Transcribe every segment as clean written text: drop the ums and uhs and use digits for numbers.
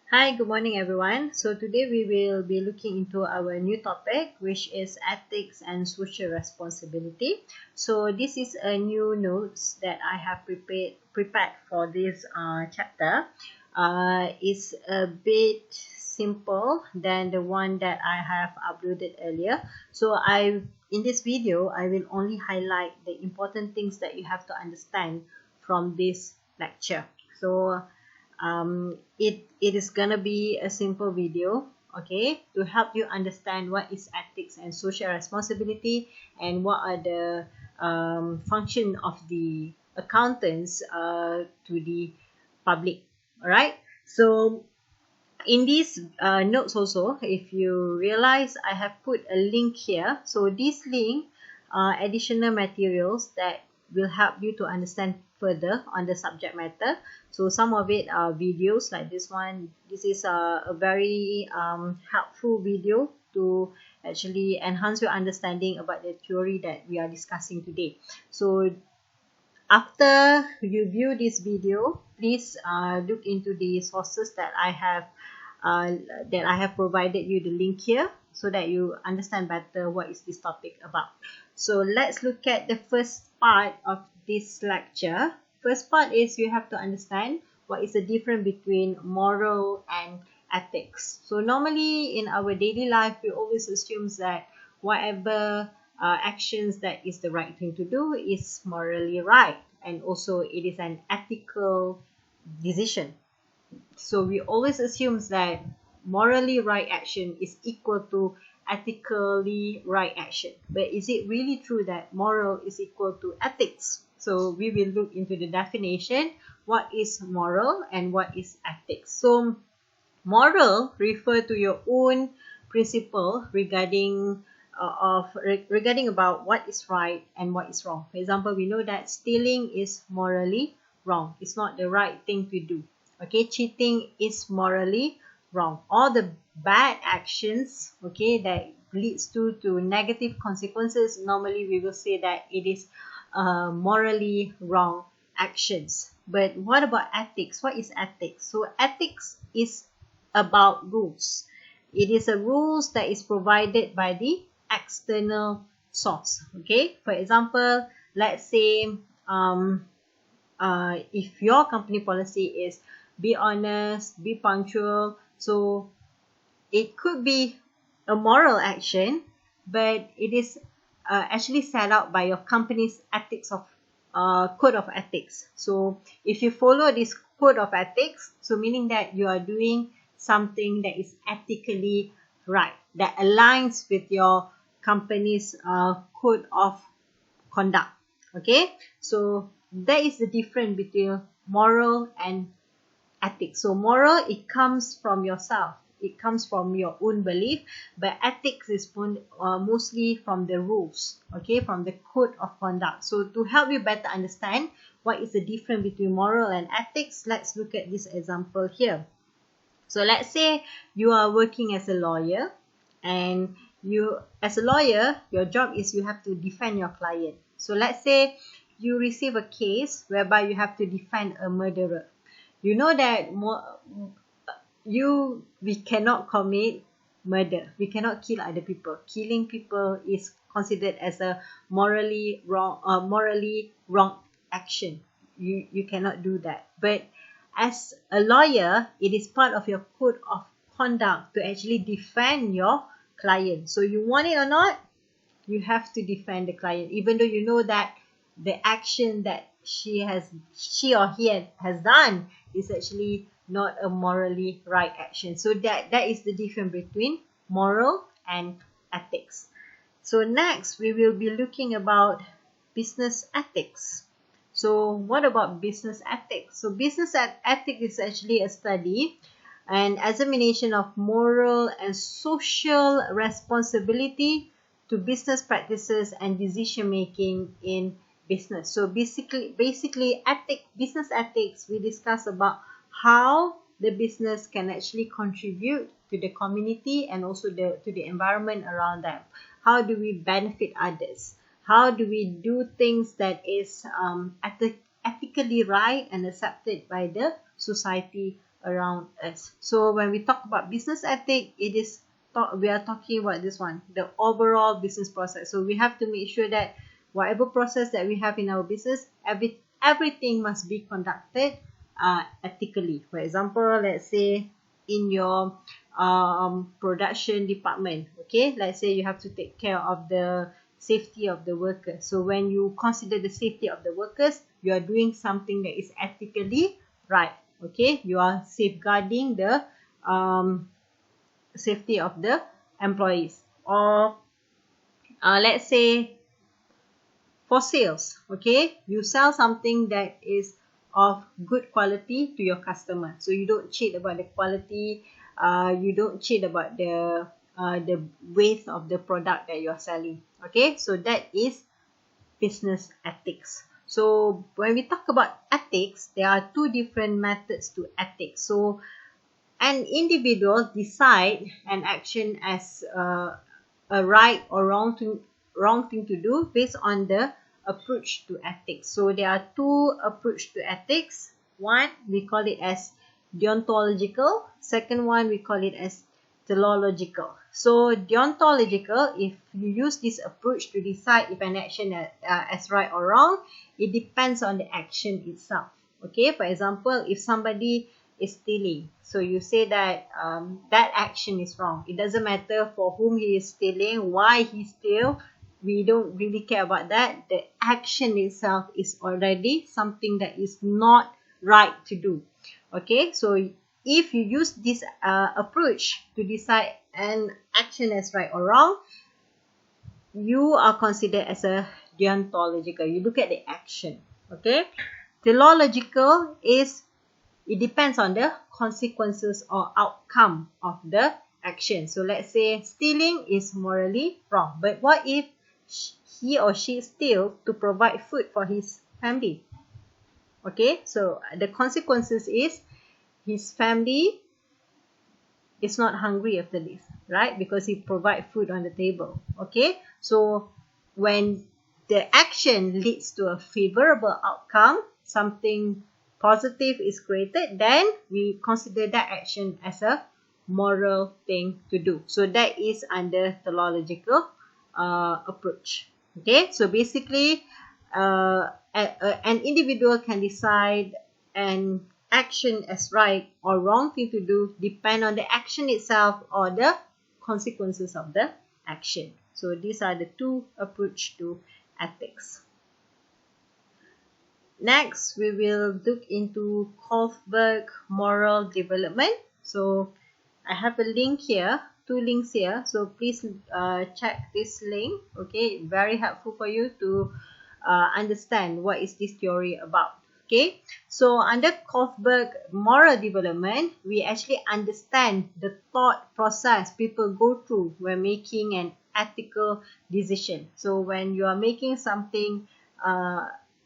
Hi, good morning everyone. So today we will be looking into our new topic, which is ethics and social responsibility. So this is a new notes that I have prepared for this chapter. It's a bit simple than the one that I have uploaded earlier. So in this video I will only highlight the important things that you have to understand from this lecture. So it is gonna be a simple video, okay, to help you understand what is ethics and social responsibility and what are the function of the accountants to the public. All right, so in these notes also, if you realize, I have put a link here. So this link additional materials that will help you to understand further on the subject matter. So some of it are videos like this one. This is a very helpful video to actually enhance your understanding about the theory that we are discussing today. So after you view this video, please look into the sources uh, that I have provided you the link here so that you understand better what is this topic about. So let's look at the first part of this lecture. First part is you have to understand what is the difference between moral and ethics. So normally in our daily life, we always assume that whatever actions that is the right thing to do is morally right, and also it is an ethical decision. So we always assume that morally right action is equal to ethically right action. But is it really true that moral is equal to ethics? So we will look into the definition. What is moral and what is ethics? So moral refer to your own principle regarding about what is right and what is wrong. For example, we know that stealing is morally wrong. It's not the right thing to do. Okay, cheating is morally wrong. All the bad actions, okay, that leads to negative consequences, normally we will say that it is morally wrong actions. But what about ethics? What is ethics? So ethics is about rules. It is a rules that is provided by the external source. Okay, for example, let's say if your company policy is be honest, be punctual, so it could be a moral action, but it is actually set out by your company's ethics of code of ethics. So if you follow this code of ethics, so meaning that you are doing something that is ethically right, that aligns with your company's code of conduct. Okay, so that is the difference between moral and ethics. So moral, it comes from yourself, it comes from your own belief, but ethics is mostly from the rules, okay, from the code of conduct. So to help you better understand what is the difference between moral and ethics, let's look at this example here. So let's say you are working as a lawyer, and you, as a lawyer, your job is you have to defend your client. So let's say you receive a case whereby you have to defend a murderer. You know that we cannot commit murder. We cannot kill other people. Killing people is considered as a morally wrong action. You cannot do that. But as a lawyer, it is part of your code of conduct to actually defend your client. So you want it or not, you have to defend the client, even though you know that the action that she or he has done is actually not a morally right action. So that is the difference between moral and ethics. So next we will be looking about business ethics. So what about business ethics? So ethics is actually a study and examination of moral and social responsibility to business practices and decision making in business. So basically business ethics, we discuss about how the business can actually contribute to the community and also to the environment around them. How do we benefit others? How do we do things that is ethically right and accepted by the society around us. So when we talk about business ethic, we are talking about this one, the overall business process. So we have to make sure that whatever process that we have in our business, everything must be conducted ethically. For example, let's say in your production department, okay, let's say you have to take care of the safety of the workers. So when you consider the safety of the workers, you are doing something that is ethically right. Okay, you are safeguarding the safety of the employees. Or let's say for sales, okay, you sell something that is of good quality to your customer. So you don't cheat about the quality, you don't cheat about the weight of the product that you're selling. Okay, so that is business ethics. So when we talk about ethics, there are two different methods to ethics. So an individual decide an action as a right or wrong thing to do based on the approach to ethics. So there are two approach to ethics. One, we call it as deontological. Second one, we call it as teleological. So deontological, if you use this approach to decide if an action is right or wrong, it depends on the action itself. Okay, for example, if somebody is stealing, so you say that that action is wrong. It doesn't matter for whom he is stealing, why he steal. We don't really care about that. The action itself is already something that is not right to do. Okay, so if you use this approach to decide an action as right or wrong, you are considered as a deontological. You look at the action. Okay, teleological is it depends on the consequences or outcome of the action. So let's say stealing is morally wrong, but what if he or she steal to provide food for his family? Okay, so the consequences is his family is not hungry after this, right? Because he provide food on the table. Okay, so when the action leads to a favorable outcome, something positive is created, then we consider that action as a moral thing to do. So that is under teleological approach. Okay, so basically an individual can decide an action as right or wrong thing to do depend on the action itself or the consequences of the action. So these are the two approach to ethics. Next, we will look into Kohlberg moral development. So I have a link here, two links here. So please check this link. Okay, very helpful for you to understand what is this theory about. Okay, so under Kohlberg moral development, we actually understand the thought process people go through when making an ethical decision. So when you are making something,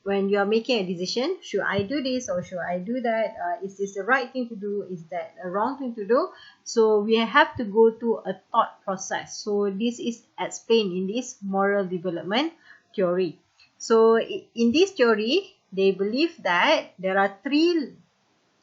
when you are making a decision, should I do this or should I do that? Is this the right thing to do? Is that a wrong thing to do? So we have to go through a thought process. So this is explained in this moral development theory. So in this theory, they believe that there are three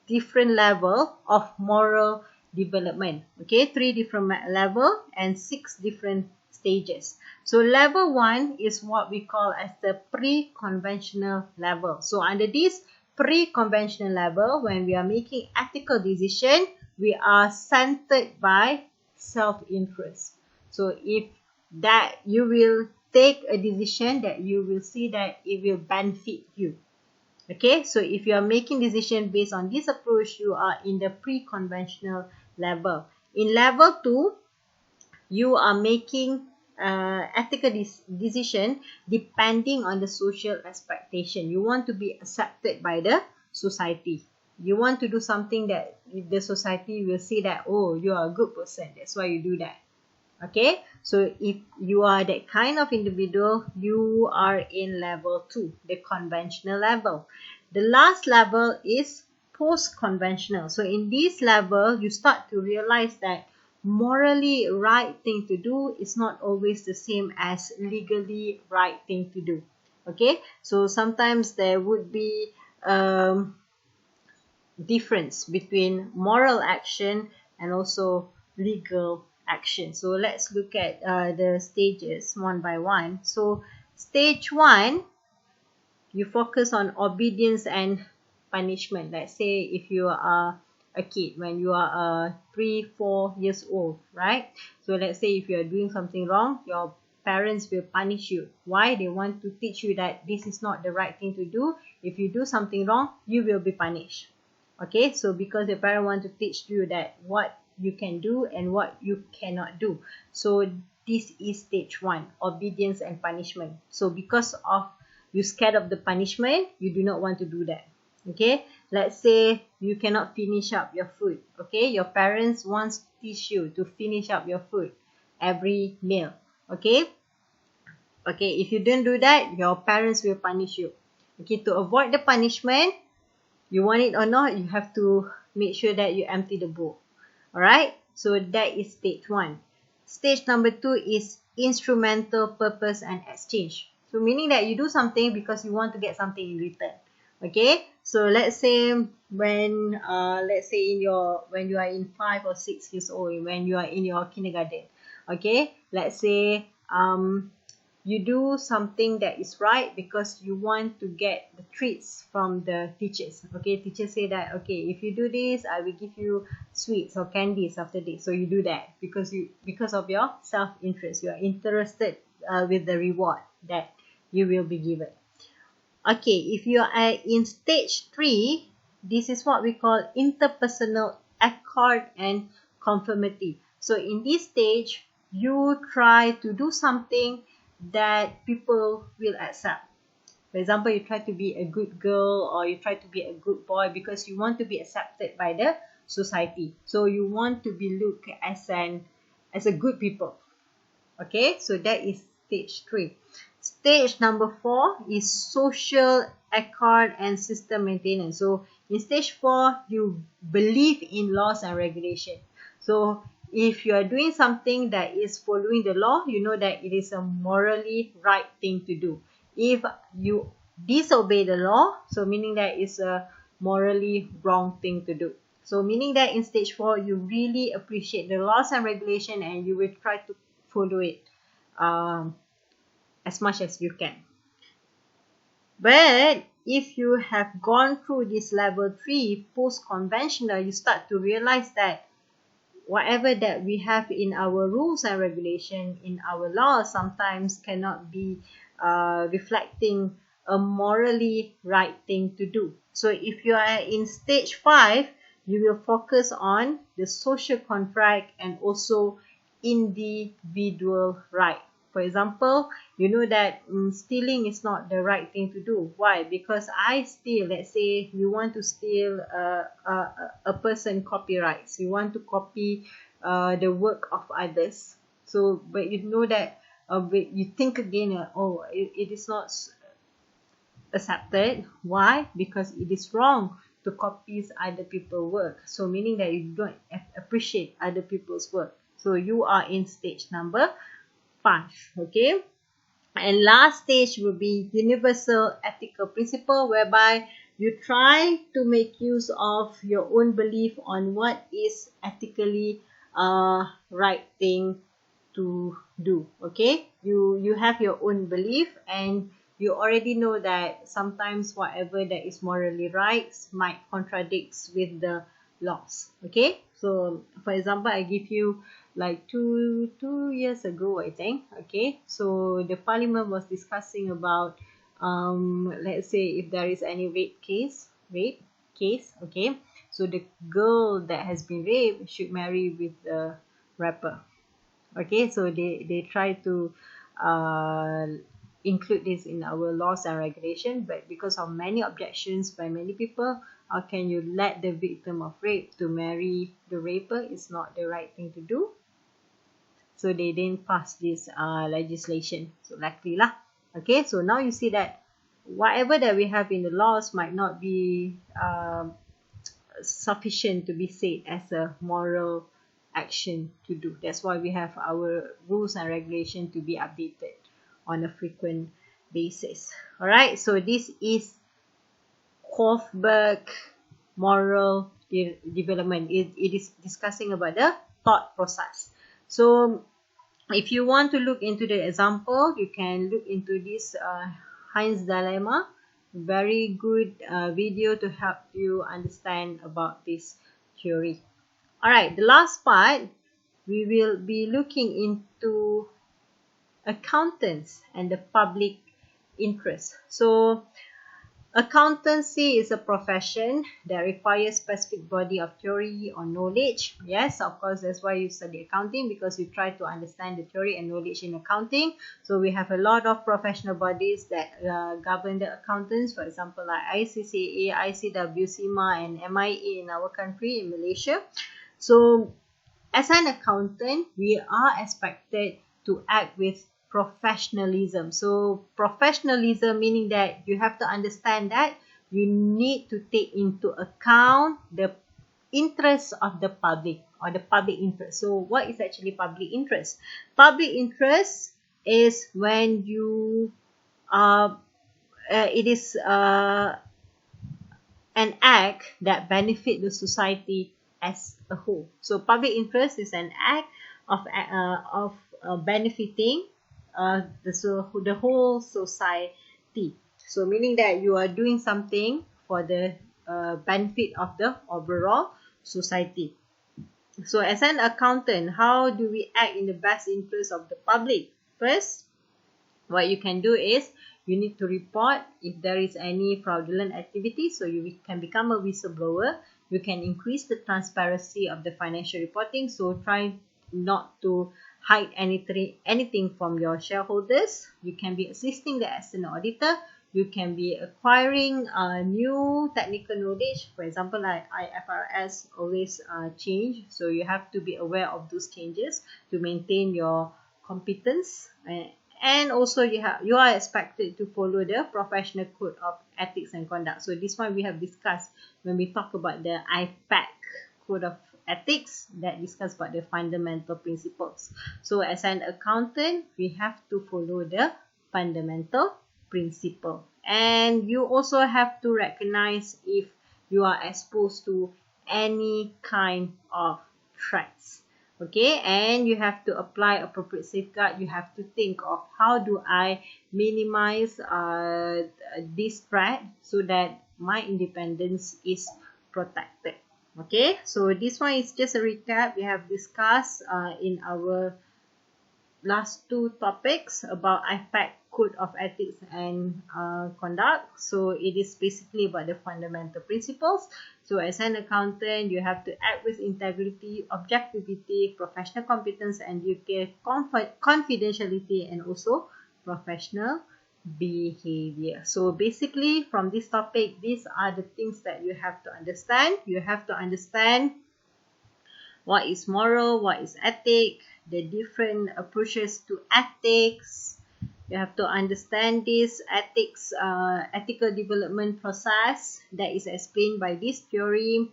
different levels of moral development. Okay, three different level and 6 different stages. So level 1 is what we call as the pre-conventional level. So under this pre-conventional level, when we are making ethical decision, we are centered by self-interest. So if that you will take a decision that you will see that it will benefit you. Okay, so if you are making decision based on this approach, you are in the pre-conventional level. In level 2, you are making ethical decision depending on the social expectation. You want to be accepted by the society. You want to do something that the society will say that, oh, you are a good person, that's why you do that. Okay, so if you are that kind of individual, you are in level 2, the conventional level. The last level is post-conventional. So in this level, you start to realize that morally right thing to do is not always the same as legally right thing to do. Okay, so sometimes there would be difference between moral action and also legal action. So let's look at the stages one by one. So stage 1, you focus on obedience and punishment. Let's say if you are a kid, when you are 3-4 years old, right? So let's say if you are doing something wrong, your parents will punish you. Why? They want to teach you that this is not the right thing to do. If you do something wrong, you will be punished. Okay, so because your parent want to teach you that what you can do and what you cannot do. So this is stage 1, obedience and punishment. So because of you scared of the punishment, you do not want to do that. Okay, let's say you cannot finish up your food. Okay, your parents wants to teach you to finish up your food every meal. Okay, if you don't do that, your parents will punish you. Okay, to avoid the punishment, you want it or not, you have to make sure that you empty the bowl. Alright, so that is stage 1. Stage number 2 is instrumental purpose and exchange. So meaning that you do something because you want to get something in return. Okay, so let's say when when you are in 5 or 6 years old, when you are in your kindergarten. Okay, let's say you do something that is right because you want to get the treats from the teachers. Okay, teachers say that, okay, if you do this, I will give you sweets or candies after this. So you do that because of your self-interest. You are interested with the reward that you will be given. Okay, if you are in stage 3, this is what we call interpersonal accord and conformity. So in this stage, you try to do something that people will accept. For example, you try to be a good girl or you try to be a good boy because you want to be accepted by the society. So you want to be looked as a good people. Okay, so that is stage 3. Stage number 4 is social accord and system maintenance. So in stage 4, you believe in laws and regulation. So if you are doing something that is following the law, you know that it is a morally right thing to do. If you disobey the law, so meaning that it's a morally wrong thing to do. So meaning that in stage 4, you really appreciate the laws and regulation and you will try to follow it as much as you can. But if you have gone through this level 3 post-conventional, you start to realize that whatever that we have in our rules and regulation, in our laws, sometimes cannot be reflecting a morally right thing to do. So if you are in stage 5, you will focus on the social contract and also individual right. For example, you know that stealing is not the right thing to do. Why? Because I steal, let's say you want to steal a person copyrights. You want to copy the work of others. So, but you know that, but you think again, it is not accepted. Why? Because it is wrong to copy other people's work. So, meaning that you don't appreciate other people's work. So, you are in stage number 5. Okay, and last stage will be universal ethical principle, whereby you try to make use of your own belief on what is ethically right thing to do. Okay, you have your own belief and you already know that sometimes whatever that is morally right might contradicts with the laws. Okay, so for example, I give you like two years ago, I think. Okay, so the parliament was discussing about let's say if there is any rape case. Okay, so the girl that has been raped should marry with a rapper. Okay, so they try to include this in our laws and regulation, but because of many objections by many people, how can you let the victim of rape to marry the raper? It's not the right thing to do. So they didn't pass this legislation. So luckily lah. Okay, so now you see that whatever that we have in the laws might not be sufficient to be said as a moral action to do. That's why we have our rules and regulation to be updated on a frequent basis. Alright, so this is Kohlberg moral development. It is discussing about the thought process. So if you want to look into the example, you can look into this Heinz dilemma. Very good video to help you understand about this theory. Alright, the last part, we will be looking into accountants and the public interest. So accountancy is a profession that requires specific body of theory or knowledge. Yes, of course, that's why you study accounting, because you try to understand the theory and knowledge in accounting. So we have a lot of professional bodies that govern the accountants, for example, like ICCA, ICW, CIMA, and MIA in our country, in Malaysia. So as an accountant, we are expected to act with professionalism. So professionalism meaning that you have to understand that you need to take into account the interests of the public, or the public interest. So what is actually public interest? Public interest is when you it is an act that benefit the society as a whole. So public interest is an act of benefiting the whole society. So meaning that you are doing something for the benefit of the overall society. So as an accountant, how do we act in the best interest of the public? First, what you can do is you need to report if there is any fraudulent activity. So you can become a whistleblower. You can increase the transparency of the financial reporting. So try not to hide anything from your shareholders. You can be assisting the external auditor. You can be acquiring new technical knowledge. For example, like IFRS always change. So you have to be aware of those changes to maintain your competence. And also you are expected to follow the professional code of ethics and conduct. So this one we have discussed when we talk about the IPAC code of ethics that discuss about the fundamental principles. So as an accountant, we have to follow the fundamental principle. And you also have to recognize if you are exposed to any kind of threats. Okay, and you have to apply appropriate safeguard. You have to think of how do I minimize this threat so that my independence is protected. Okay, so this one is just a recap. We have discussed in our last two topics about IPAC code of ethics and conduct. So it is basically about the fundamental principles. So as an accountant, you have to act with integrity, objectivity, professional competence, and you give confidentiality and also professional behavior. So basically from this topic, these are the things that you have to understand. You have to understand what is moral, what is ethic, the different approaches to ethics. You have to understand this ethical development process that is explained by this theory.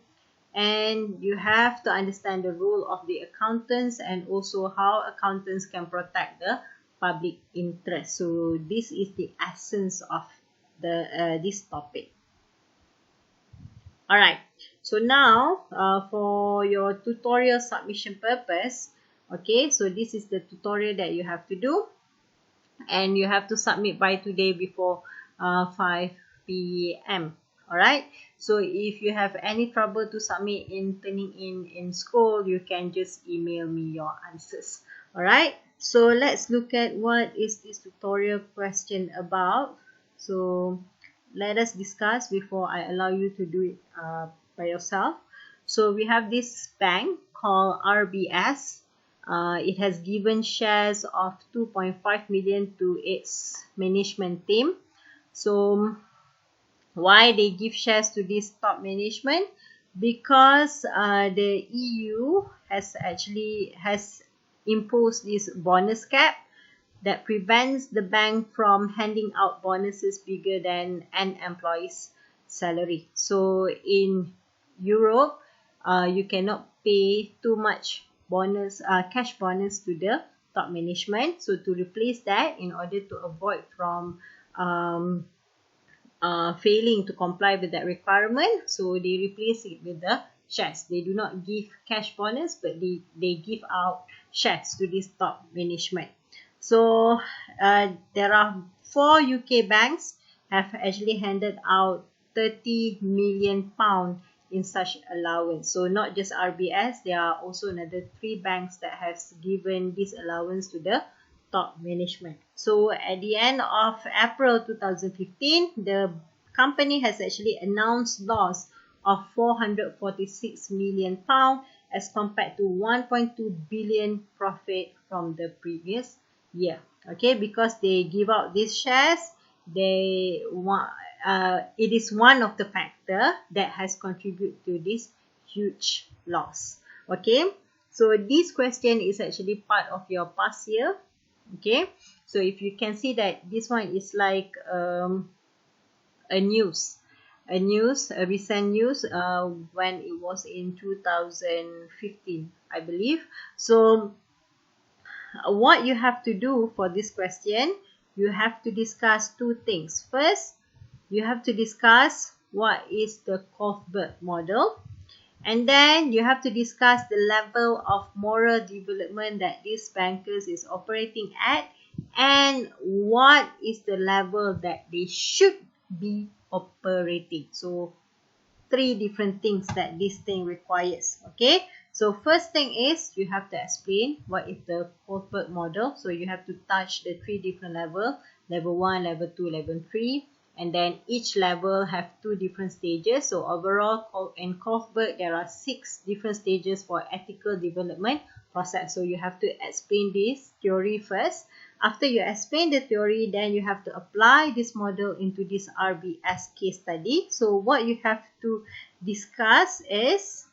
And you have to understand the role of the accountants and also how accountants can protect the public interest. So this is the essence of this topic. Alright, so now for your tutorial submission purpose, okay, so this is the tutorial that you have to do, and you have to submit by today before 5 p.m. Alright, so if you have any trouble to submit in turning in school, you can just email me your answers. Alright, so let's look at what is this tutorial question about. So let us discuss before I allow you to do it by yourself. So we have this bank called RBS. It has given shares of 2.5 million to its management team. So why they give shares to this top management? Because the EU has imposed this bonus cap that prevents the bank from handing out bonuses bigger than an employee's salary. So in Europe, you cannot pay too much cash bonus to the top management. So to replace that, in order to avoid from failing to comply with that requirement, so they replace it with the shares. They do not give cash bonus, but they give out shares to this top management. So there are 4 UK banks have actually handed out 30 million pound in such allowance. So not just RBS, there are also another 3 banks that has given this allowance to the top management. So at the end of April 2015, the company has actually announced loss of 446 million pound as compared to 1.2 billion profit from the previous year. Okay, because they give out these shares, they want it is one of the factor that has contributed to this huge loss. Okay, so this question is actually part of your past year. Okay, so if you can see that this one is like a recent news when it was in 2015, I believe. So what you have to do for this question, you have to discuss 2 things. First, you have to discuss what is the Kohlberg model, and then you have to discuss the level of moral development that these bankers is operating at, and what is the level that they should be operating. So 3 different things that this thing requires. Okay, so first thing is you have to explain what is the Kohlberg model. So you have to touch the 3 different level 1, level 2, level 3, and then each level have 2 different stages. So overall in Kohlberg there are 6 different stages for ethical development process. So you have to explain this theory first. After you explain the theory, then you have to apply this model into this RBS case study. So what you have to discuss is,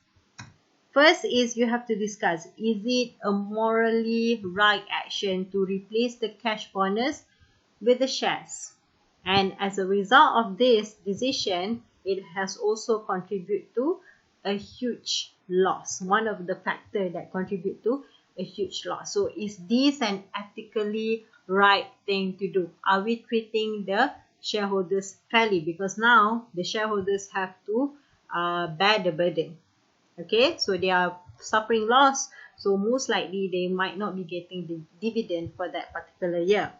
first is you have to discuss, is it a morally right action to replace the cash bonus with the shares? And as a result of this decision, it has also contributed to a huge loss. One of the factors that contribute to a huge loss. So is this an ethically right thing to do? Are we treating the shareholders fairly? Because now the shareholders have to bear the burden. Okay, so they are suffering loss. So most likely they might not be getting the dividend for that particular year.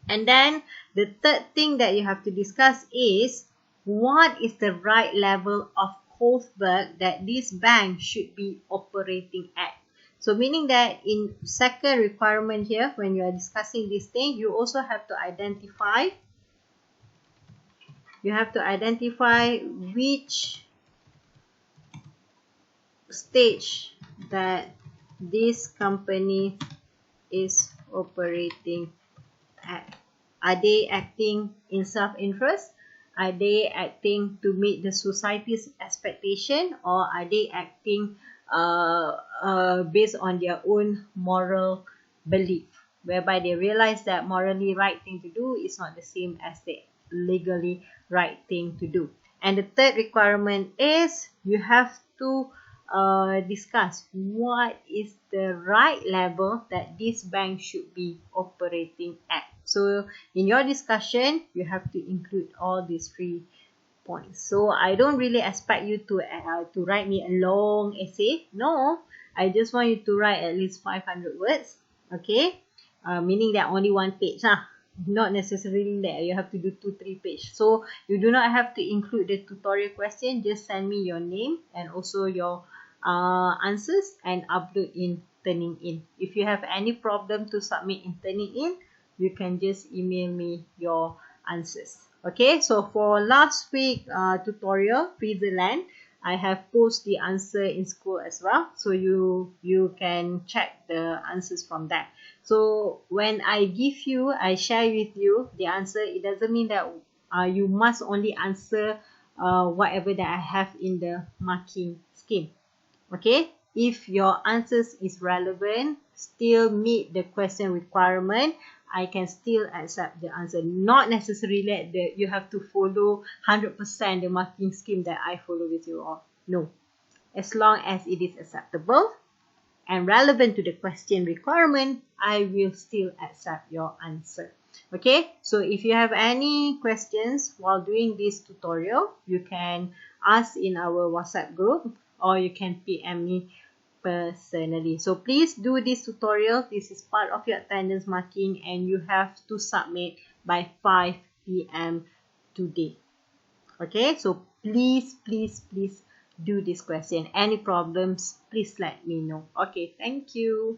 And then the third thing that you have to discuss is, what is the right level of Kohlberg that this bank should be operating at? So meaning that in second requirement here, when you are discussing this thing, you also have to identify which stage that this company is operating at. Are they acting in self-interest? Are they acting to meet the society's expectation, or are they acting based on their own moral belief, whereby they realize that morally right thing to do is not the same as the legally right thing to do? And the third requirement is you have to discuss what is the right level that this bank should be operating at. So in your discussion, you have to include all these 3 points. So I don't really expect you to write me a long essay. No, I just want you to write at least 500 words. Okay, meaning that only 1 page. Not necessarily that you have to do 2-3 page. So you do not have to include the tutorial question. Just send me your name and also your answers and upload in Turnitin. If you have any problem to submit in Turnitin, you can just email me your answers. Okay, so for last week tutorial, Switzerland, I have posted the answer in school as well. So you can check the answers from that. So when I share with you the answer, it doesn't mean that you must only answer whatever that I have in the marking scheme. Okay, if your answers is relevant, still meet the question requirement, I can still accept the answer. Not necessarily that you have to follow 100% the marking scheme that I follow with you all. No. As long as it is acceptable and relevant to the question requirement, I will still accept your answer. Okay, so if you have any questions while doing this tutorial, you can ask in our WhatsApp group or you can PM me personally. So please do this tutorial. This is part of your attendance marking and you have to submit by 5 p.m. today. Okay, so please do this question. Any problems, please let me know. Okay, thank you.